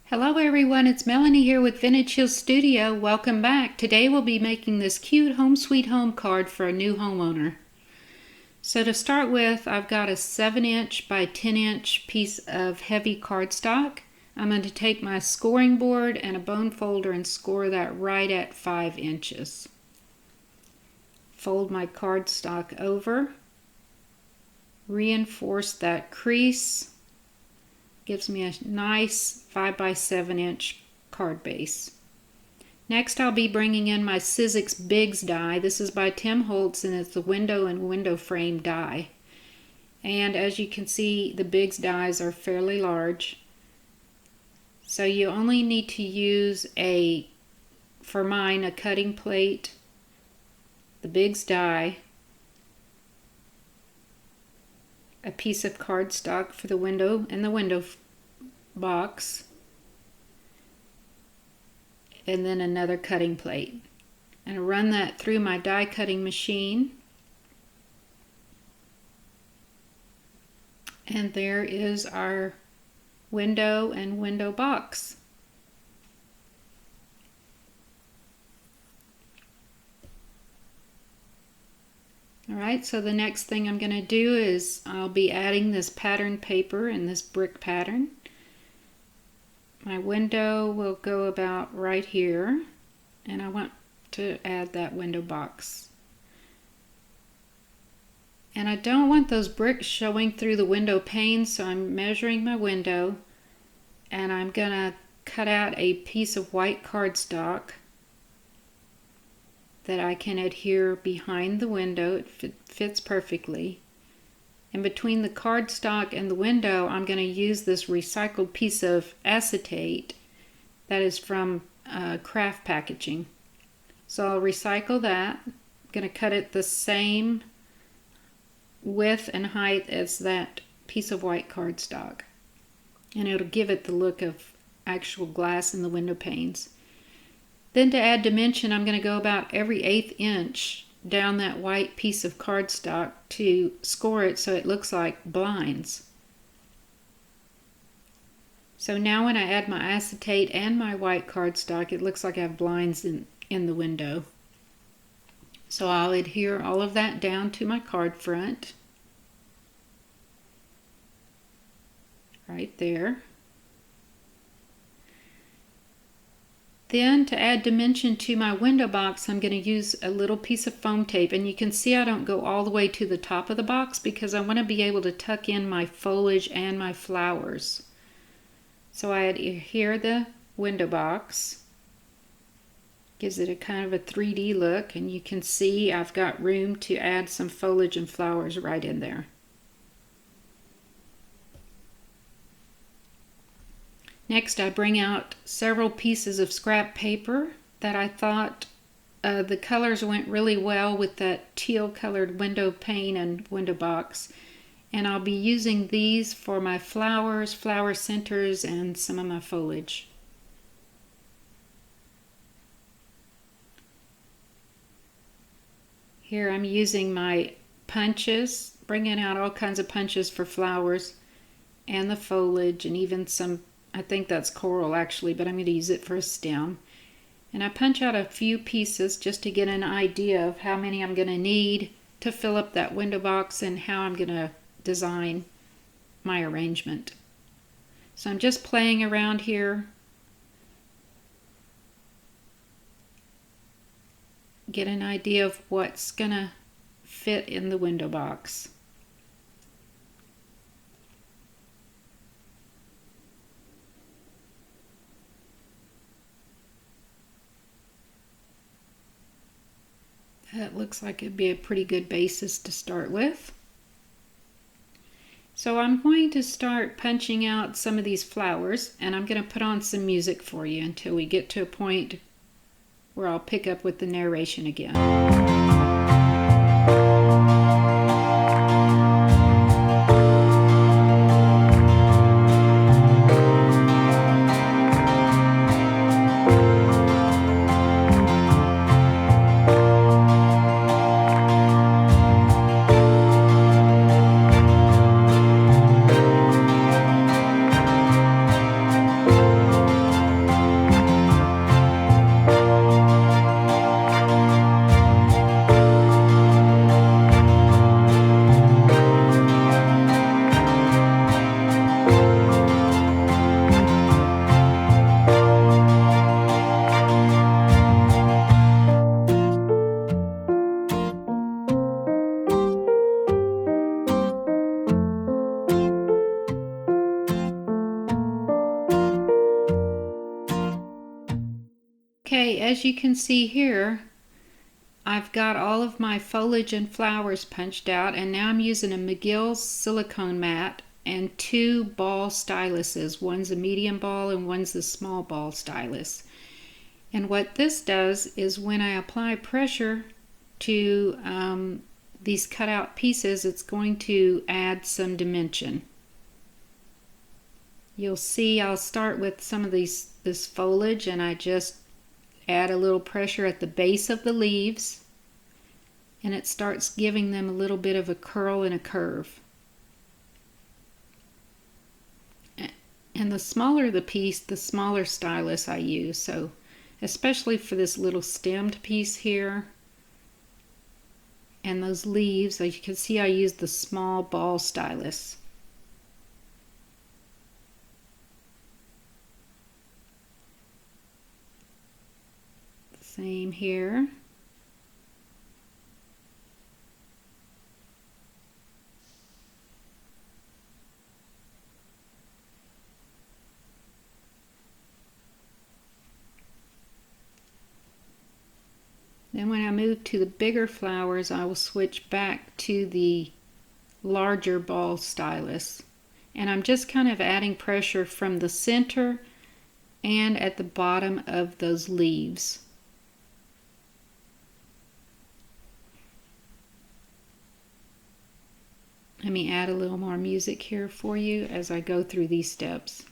Hello everyone, it's Melanie here with Vintage Hill Studio. Welcome back. Today we'll be making this cute Home Sweet Home card for a new homeowner. So to start with, I've got a 7" by 10" piece of heavy cardstock. I'm going to take my scoring board and a bone folder and score that right at 5 inches. Fold my cardstock over, reinforce that crease. Gives me a nice 5 by 7" card base. Next I'll be bringing in my Sizzix Bigz die. This is by Tim Holtz and it's the window and window frame die. And as you can see, the Bigz dies are fairly large. So you only need to use for mine, a cutting plate, the Bigz die, a piece of cardstock for the window and the window box, and then another cutting plate. And I run that through my die cutting machine. And there is our window and window box. Alright, so the next thing I'm going to do is I'll be adding this pattern paper in this brick pattern. My window will go about right here, and I want to add that window box. And I don't want those bricks showing through the window pane, so I'm measuring my window, and I'm going to cut out a piece of white cardstock that I can adhere behind the window. It fits perfectly. And between the cardstock and the window, I'm going to use this recycled piece of acetate that is from craft packaging. So I'll recycle that. I'm going to cut it the same width and height as that piece of white cardstock. And it'll give it the look of actual glass in the window panes. Then to add dimension, I'm going to go about every 1/8 inch down that white piece of cardstock to score it so it looks like blinds. So now when I add my acetate and my white cardstock, it looks like I have blinds in the window. So I'll adhere all of that down to my card front. Right there. Then to add dimension to my window box, I'm going to use a little piece of foam tape, and you can see I don't go all the way to the top of the box because I want to be able to tuck in my foliage and my flowers. So I adhere the window box, gives it a kind of a 3D look, and you can see I've got room to add some foliage and flowers right in there. Next, I bring out several pieces of scrap paper that I thought the colors went really well with that teal colored window pane and window box. And I'll be using these for my flowers, flower centers, and some of my foliage. Here I'm using my punches, bringing out all kinds of punches for flowers and the foliage, and even some, I think that's coral actually, but I'm going to use it for a stem. And I punch out a few pieces just to get an idea of how many I'm going to need to fill up that window box and how I'm going to design my arrangement. So I'm just playing around here. Get an idea of what's going to fit in the window box. That looks like it'd be a pretty good basis to start with. So I'm going to start punching out some of these flowers, and I'm going to put on some music for you until we get to a point where I'll pick up with the narration again. Okay, as you can see here, I've got all of my foliage and flowers punched out, and now I'm using a McGill silicone mat and two ball styluses. One's a medium ball and one's the small ball stylus. And what this does is when I apply pressure to these cutout pieces, it's going to add some dimension. You'll see I'll start with some of this foliage, and I just add a little pressure at the base of the leaves, and it starts giving them a little bit of a curl and a curve. And the smaller the piece, the smaller stylus I use. So especially for this little stemmed piece here and those leaves, as you can see, I use the small ball stylus. Same here. Then when I move to the bigger flowers, I will switch back to the larger ball stylus. And I'm just kind of adding pressure from the center and at the bottom of those leaves. Let me add a little more music here for you as I go through these steps.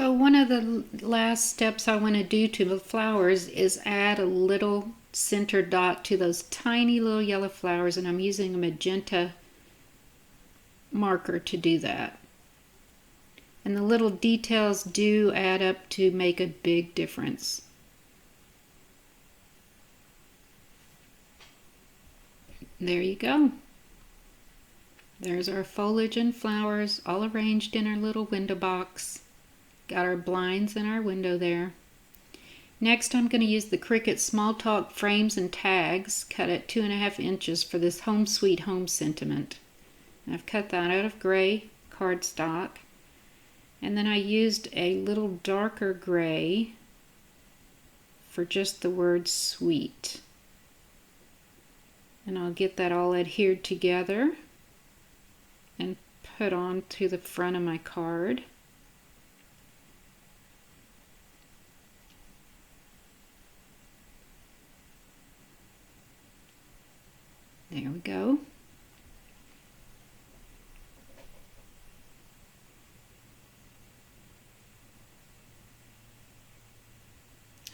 So one of the last steps I want to do to the flowers is add a little center dot to those tiny little yellow flowers, and I'm using a magenta marker to do that. And the little details do add up to make a big difference. There you go. There's our foliage and flowers all arranged in our little window box. Got our blinds and our window there. Next, I'm going to use the Cricut Small Talk frames and tags cut at 2.5 inches for this Home Sweet Home sentiment. And I've cut that out of gray cardstock. And then I used a little darker gray for just the word sweet. And I'll get that all adhered together and put on to the front of my card. There we go.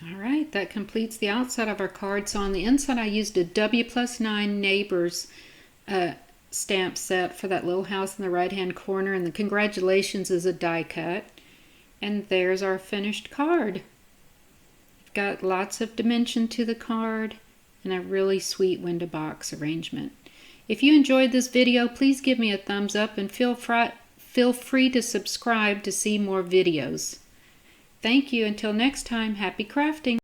All right, that completes the outside of our card. So on the inside, I used a W+9 Neighbors stamp set for that little house in the right-hand corner, and the congratulations is a die cut. And there's our finished card. We've got lots of dimension to the card and a really sweet window box arrangement. If you enjoyed this video, please give me a thumbs up and feel free to subscribe to see more videos. Thank you. Until next time, happy crafting.